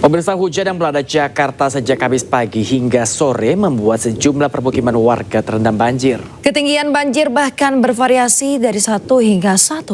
Pemirsa, hujan yang melanda Jakarta sejak Kamis pagi hingga sore membuat sejumlah permukiman warga terendam banjir. Ketinggian banjir bahkan bervariasi dari 1 hingga 1,5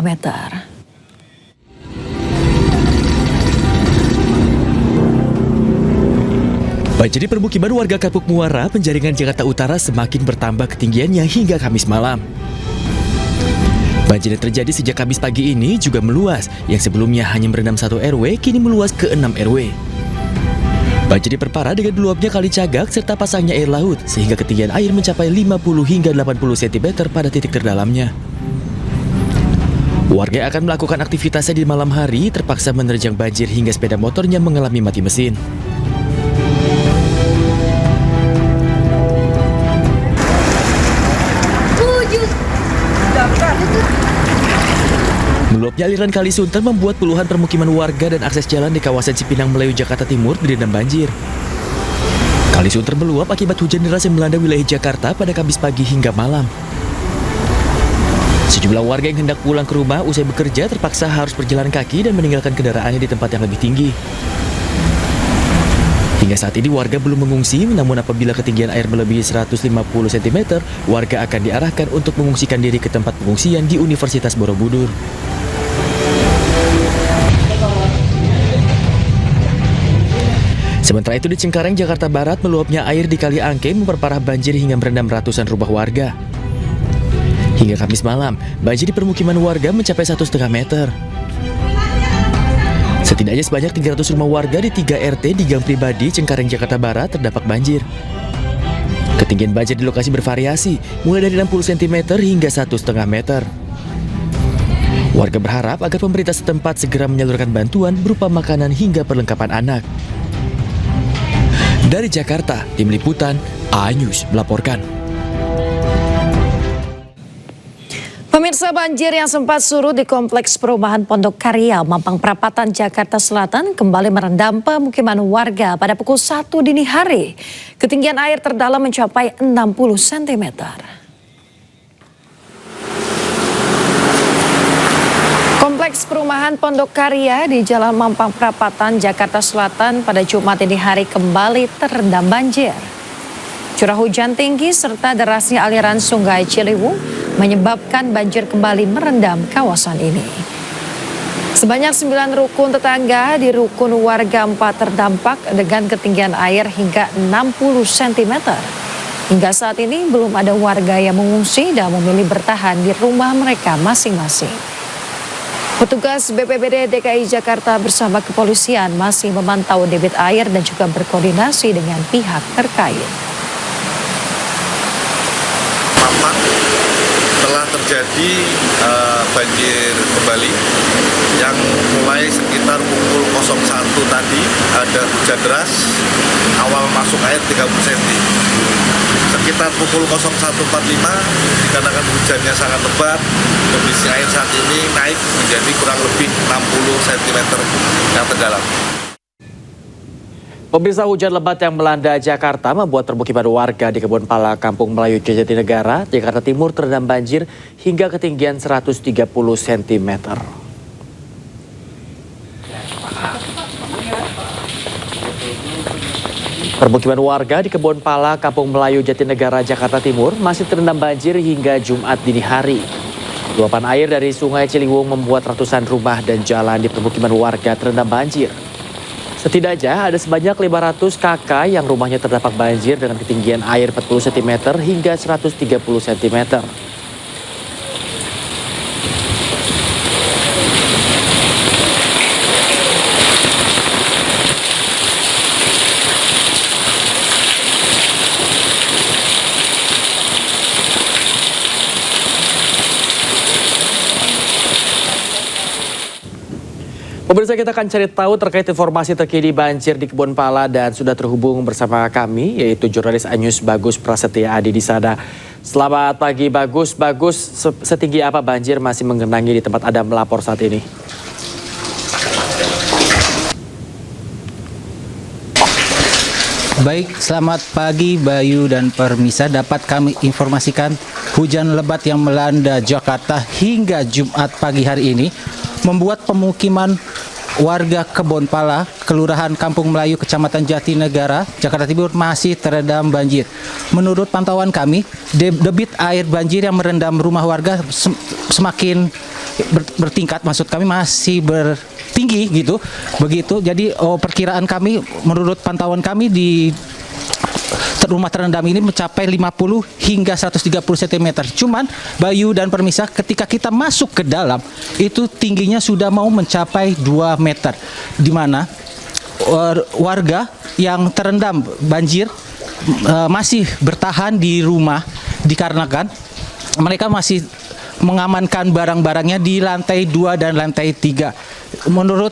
meter. Banjir di permukiman warga Kapuk Muara, Penjaringan, Jakarta Utara semakin bertambah ketinggiannya hingga Kamis malam. Banjir yang terjadi sejak Kamis pagi ini juga meluas, yang sebelumnya hanya merendam 1 RW, kini meluas ke 6 RW. Banjir diperparah dengan meluapnya Kali Cagak serta pasangnya air laut, sehingga ketinggian air mencapai 50 hingga 80 cm pada titik terdalamnya. Warga yang akan melakukan aktivitasnya di malam hari terpaksa menerjang banjir hingga sepeda motornya mengalami mati mesin. Meluapnya aliran Kali Sunter membuat puluhan permukiman warga dan akses jalan di kawasan Cipinang Melayu, Jakarta Timur direndam banjir. Kali Sunter meluap akibat hujan deras yang melanda wilayah Jakarta pada Kamis pagi hingga malam. Sejumlah warga yang hendak pulang ke rumah usai bekerja terpaksa harus berjalan kaki dan meninggalkan kendaraannya di tempat yang lebih tinggi. Hingga saat ini warga belum mengungsi, namun apabila ketinggian air melebihi 150 cm, warga akan diarahkan untuk mengungsikan diri ke tempat pengungsian di Universitas Borobudur. Sementara itu di Cengkareng, Jakarta Barat, meluapnya air di Kali Angke memperparah banjir hingga merendam ratusan rumah warga. Hingga Kamis malam, banjir di permukiman warga mencapai 1,5 meter. Setidaknya sebanyak 300 rumah warga di 3 RT di Gang Pribadi, Cengkareng, Jakarta Barat terdampak banjir. Ketinggian banjir di lokasi bervariasi, mulai dari 60 cm hingga 1,5 meter. Warga berharap agar pemerintah setempat segera menyalurkan bantuan berupa makanan hingga perlengkapan anak. Dari Jakarta, Tim Liputan, A-News melaporkan. Pemirsa, banjir yang sempat surut di Kompleks Perumahan Pondok Karya, Mampang Perapatan, Jakarta Selatan kembali merendam pemukiman warga pada pukul 1 dini hari. Ketinggian air terdalam mencapai 60 cm. Kompleks Perumahan Pondok Karya di Jalan Mampang Perapatan, Jakarta Selatan pada Jumat dini hari kembali terendam banjir. Curah hujan tinggi serta derasnya aliran Sungai Ciliwung menyebabkan banjir kembali merendam kawasan ini. Sebanyak 9 rukun tetangga di rukun warga 4 terdampak dengan ketinggian air hingga 60 cm. Hingga saat ini belum ada warga yang mengungsi dan memilih bertahan di rumah mereka masing-masing. Petugas BPBD DKI Jakarta bersama kepolisian masih memantau debit air dan juga berkoordinasi dengan pihak terkait. Mampang telah terjadi banjir kembali yang mulai sekitar pukul 01 tadi ada hujan deras, awal masuk air 30 cm. Sekitar pukul 01.45 dikarenakan hujannya sangat lebat, kondisi air saat ini naik menjadi kurang lebih 60 cm yang terdalam. Pemirsa, hujan lebat yang melanda Jakarta membuat permukiman warga di Kebun Pala, Kampung Melayu, Jatinegara, Jakarta Timur terendam banjir hingga ketinggian 130 cm. Permukiman warga di Kebun Pala, Kampung Melayu, Jatinegara, Jakarta Timur masih terendam banjir hingga Jumat dini hari. Luapan air dari Sungai Ciliwung membuat ratusan rumah dan jalan di permukiman warga terendam banjir. Setidaknya ada sebanyak 500 kakak yang rumahnya terdampak banjir dengan ketinggian air 40 cm hingga 130 cm. Pemirsa, kita akan cari tahu terkait informasi terkini banjir di Kebun Pala dan sudah terhubung bersama kami yaitu jurnalis A-News Bagus Prasetya Adi di sana. Selamat pagi Bagus. Bagus, setinggi apa banjir masih menggenangi di tempat Anda melapor saat ini? Baik, selamat pagi Bayu dan Permisa. Dapat kami informasikan hujan lebat yang melanda Jakarta hingga Jumat pagi hari ini membuat pemukiman warga Kebonpala, Kelurahan Kampung Melayu, Kecamatan Jatinegara, Jakarta Timur masih terendam banjir. Menurut pantauan kami, debit air banjir yang merendam rumah warga semakin bertingkat, maksud kami masih bertinggi gitu. Begitu. Jadi perkiraan kami, menurut pantauan kami di rumah terendam ini mencapai 50 hingga 130 cm. Cuman Bayu dan Permisa, ketika kita masuk ke dalam itu tingginya sudah mau mencapai 2 meter. Di mana warga yang terendam banjir masih bertahan di rumah dikarenakan mereka masih mengamankan barang-barangnya di lantai 2 dan lantai 3. Menurut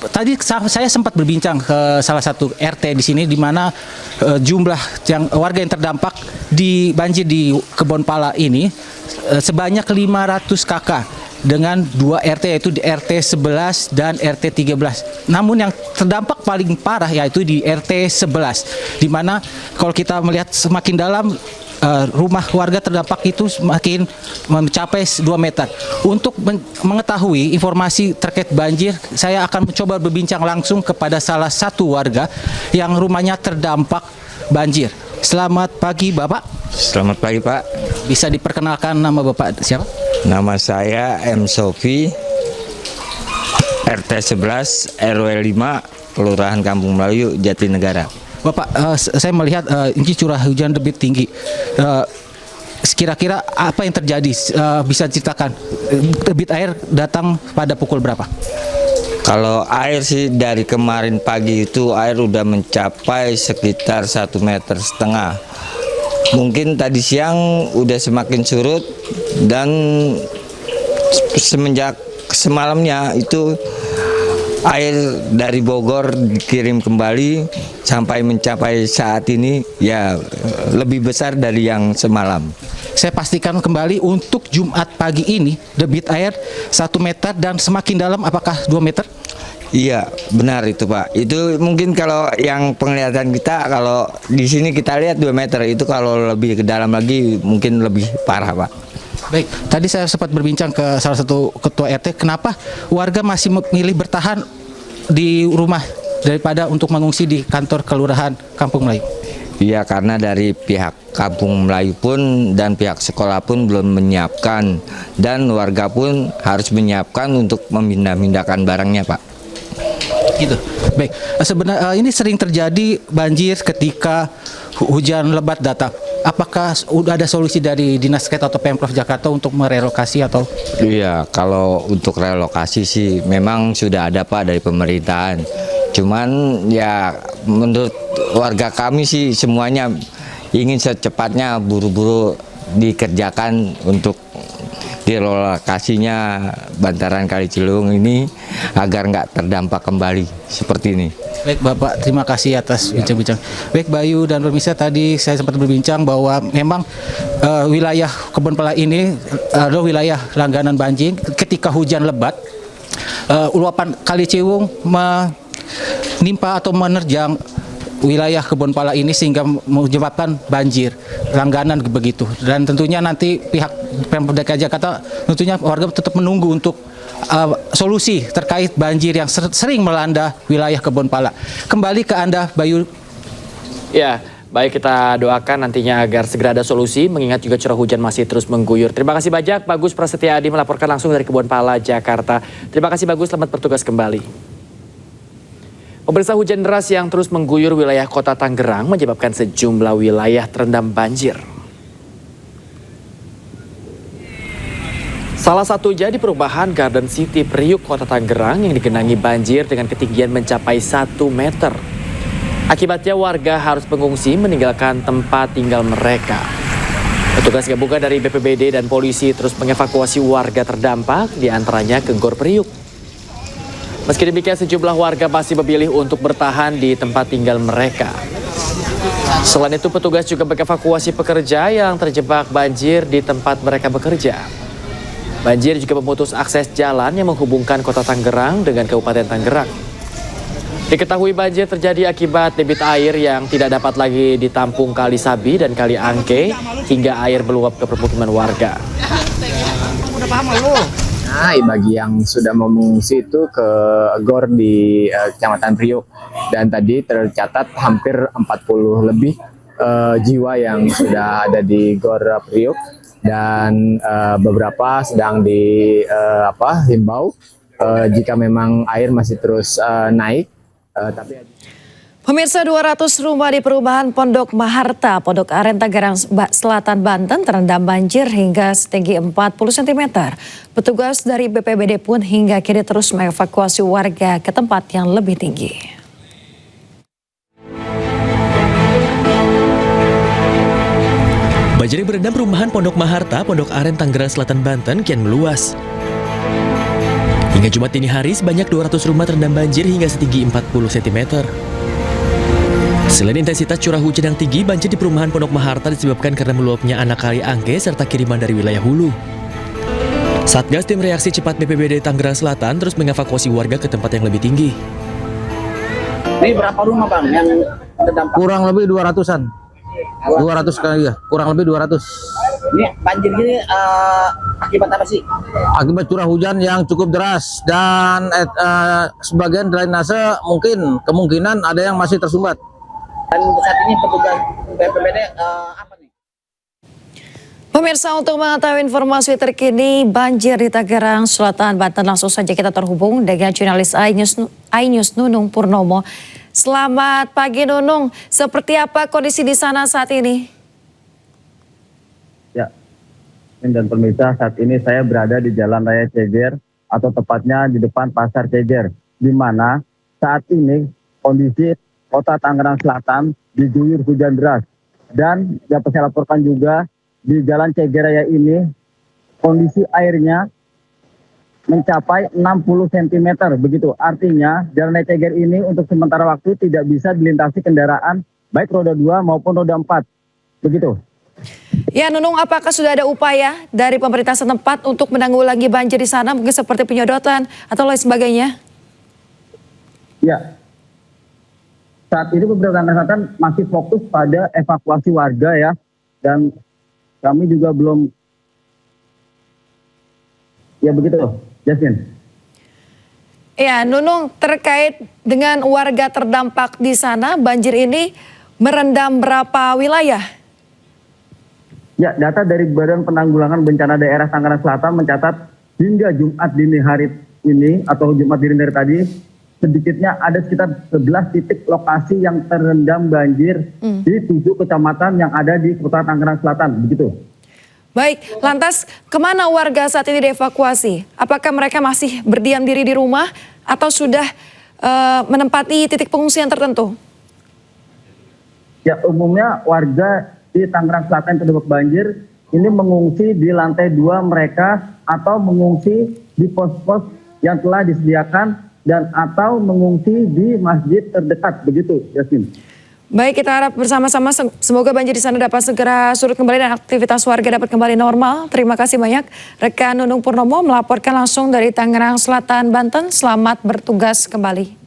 tadi saya sempat berbincang ke salah satu RT di sini, di mana jumlah warga yang terdampak di banjir di Kebonpala ini sebanyak 500 kakak dengan 2 RT, yaitu di RT 11 dan RT 13. Namun yang terdampak paling parah yaitu di RT 11, di mana kalau kita melihat semakin dalam rumah warga terdampak itu semakin mencapai 2 meter. Untuk mengetahui informasi terkait banjir, saya akan mencoba berbincang langsung kepada salah satu warga yang rumahnya terdampak banjir. Selamat pagi Bapak. Selamat pagi Pak. Bisa diperkenalkan nama Bapak siapa? Nama saya M. Sofi, RT 11 RW 5, Kelurahan Kampung Melayu, Jatinegara. Bapak, saya melihat ini curah hujan debit tinggi. Kira-kira apa yang terjadi? Bisa ceritakan, debit air datang pada pukul berapa? Kalau air sih dari kemarin pagi itu air udah mencapai sekitar 1,5 meter. Mungkin tadi siang udah semakin surut, dan semenjak semalamnya itu air dari Bogor dikirim kembali sampai mencapai saat ini ya lebih besar dari yang semalam. Saya pastikan kembali untuk Jumat pagi ini debit air 1 meter dan semakin dalam apakah 2 meter? Iya, benar itu Pak. Itu mungkin kalau yang penglihatan kita, kalau di sini kita lihat 2 meter, itu kalau lebih ke dalam lagi mungkin lebih parah Pak. Baik, tadi saya sempat berbincang ke salah satu ketua RT, kenapa warga masih memilih bertahan di rumah daripada untuk mengungsi di kantor Kelurahan Kampung Melayu? Iya, karena dari pihak Kampung Melayu pun dan pihak sekolah pun belum menyiapkan, dan warga pun harus menyiapkan untuk memindah-mindahkan barangnya Pak. Gitu. Baik, sebenarnya ini sering terjadi banjir ketika hujan lebat datang. Apakah sudah ada solusi dari Dinas Terkait atau Pemprov Jakarta untuk merelokasi atau? Iya, kalau untuk relokasi sih memang sudah ada Pak dari pemerintahan. Cuman ya menurut warga kami sih semuanya ingin secepatnya buru-buru dikerjakan untuk direlokasinya bantaran Kali Ciliwung ini agar nggak terdampak kembali seperti ini. Baik Bapak, terima kasih atas bincang-bincang. Baik Bayu dan Permisa, tadi saya sempat berbincang bahwa memang wilayah Kebonpala ini adalah wilayah langganan banjir. Ketika hujan lebat, luapan Kali Ciliwung menimpa atau menerjang wilayah Kebonpala ini sehingga menyebabkan banjir langganan begitu. Dan tentunya nanti pihak Pemprov DKI Jakarta tentunya warga tetap menunggu untuk solusi terkait banjir yang sering melanda wilayah Kebonpala. Kembali ke Anda Bayu. Ya, baik, kita doakan nantinya agar segera ada solusi, mengingat juga curah hujan masih terus mengguyur. Terima kasih banyak Bagus Prasetyadi melaporkan langsung dari Kebonpala, Jakarta. Terima kasih Bagus, selamat bertugas kembali. Pemirsa, hujan deras yang terus mengguyur wilayah kota Tangerang menyebabkan sejumlah wilayah terendam banjir. Salah satunya di perumahan Garden City Priuk, kota Tangerang yang digenangi banjir dengan ketinggian mencapai 1 meter. Akibatnya warga harus mengungsi meninggalkan tempat tinggal mereka. Petugas gabungan dari BPBD dan polisi terus mengevakuasi warga terdampak, diantaranya ke Gor Priuk. Meski demikian, sejumlah warga masih memilih untuk bertahan di tempat tinggal mereka. Selain itu, petugas juga mengevakuasi pekerja yang terjebak banjir di tempat mereka bekerja. Banjir juga memutus akses jalan yang menghubungkan kota Tangerang dengan Kabupaten Tangerang. Diketahui banjir terjadi akibat debit air yang tidak dapat lagi ditampung Kali Sabi dan Kali Angke hingga air meluap ke permukiman warga. bagi yang sudah mengungsi itu ke GOR di Kecamatan Priok, dan tadi tercatat hampir 40 lebih jiwa yang sudah ada di GOR Priok, dan beberapa sedang dihimbau jika memang air masih terus naik. Pemirsa, 200 rumah di perumahan Pondok Maharta, Pondok Aren, Tangerang Selatan, Banten terendam banjir hingga setinggi 40 cm. Petugas dari BPBD pun hingga kini terus mengevakuasi warga ke tempat yang lebih tinggi. Banjir yang berendam perumahan Pondok Maharta, Pondok Aren, Tangerang Selatan, Banten kian meluas. Hingga Jumat dini hari, sebanyak 200 rumah terendam banjir hingga setinggi 40 cm. Selain intensitas curah hujan yang tinggi, banjir di perumahan Pondok Maharta disebabkan karena meluapnya anak kali Angke serta kiriman dari wilayah hulu. Satgas Tim Reaksi Cepat BPBD Tangerang Selatan terus mengevakuasi warga ke tempat yang lebih tinggi. Ini berapa rumah Bang yang terdampak? Kurang lebih 200-an. 200 kali ya, kurang lebih 200. Ini banjir ini akibat apa sih? Akibat curah hujan yang cukup deras dan sebagian drainase mungkin kemungkinan ada yang masih tersumbat. Dan saat ini petugas BPBD apa nih? Pemirsa, untuk mengetahui informasi terkini banjir di Tangerang Selatan, Banten, langsung saja kita terhubung dengan jurnalis iNews Nunung Purnomo. Selamat pagi Nunung, seperti apa kondisi di sana saat ini? Ya, dan pemirsa, saat ini saya berada di Jalan Raya Ceger atau tepatnya di depan Pasar Ceger, di mana saat ini kondisi Kota Tangerang Selatan diguyur hujan deras. Dan dapat saya laporkan juga di Jalan Ceger Raya ini kondisi airnya mencapai 60 cm begitu. Artinya Jalan Raya Ceger ini untuk sementara waktu tidak bisa dilintasi kendaraan baik roda 2 maupun roda 4. Begitu. Ya Nunung, apakah sudah ada upaya dari pemerintah setempat untuk menanggulangi banjir di sana, mungkin seperti penyedotan atau lain sebagainya? Ya. Saat ini pemerintah Tangerang Selatan masih fokus pada evakuasi warga ya. Dan kami juga belum. Ya begitu, Jasmine. Ya, Nunung, terkait dengan warga terdampak di sana, banjir ini merendam berapa wilayah? Ya, data dari Badan Penanggulangan Bencana Daerah Tangerang Selatan mencatat hingga Jumat dini hari ini atau Jumat dini hari tadi, sedikitnya ada sekitar 11 titik lokasi yang terendam banjir di 7 kecamatan yang ada di Kota Tangerang Selatan, begitu. Baik, lantas kemana warga saat ini dievakuasi? Apakah mereka masih berdiam diri di rumah atau sudah menempati titik pengungsian tertentu? Ya, umumnya warga di Tangerang Selatan terdampak banjir ini mengungsi di lantai 2 mereka atau mengungsi di pos-pos yang telah disediakan dan atau mengungsi di masjid terdekat, begitu, Yasmin. Baik, kita harap bersama-sama semoga banjir di sana dapat segera surut kembali dan aktivitas warga dapat kembali normal. Terima kasih banyak rekan Nunung Purnomo melaporkan langsung dari Tangerang Selatan, Banten. Selamat bertugas kembali.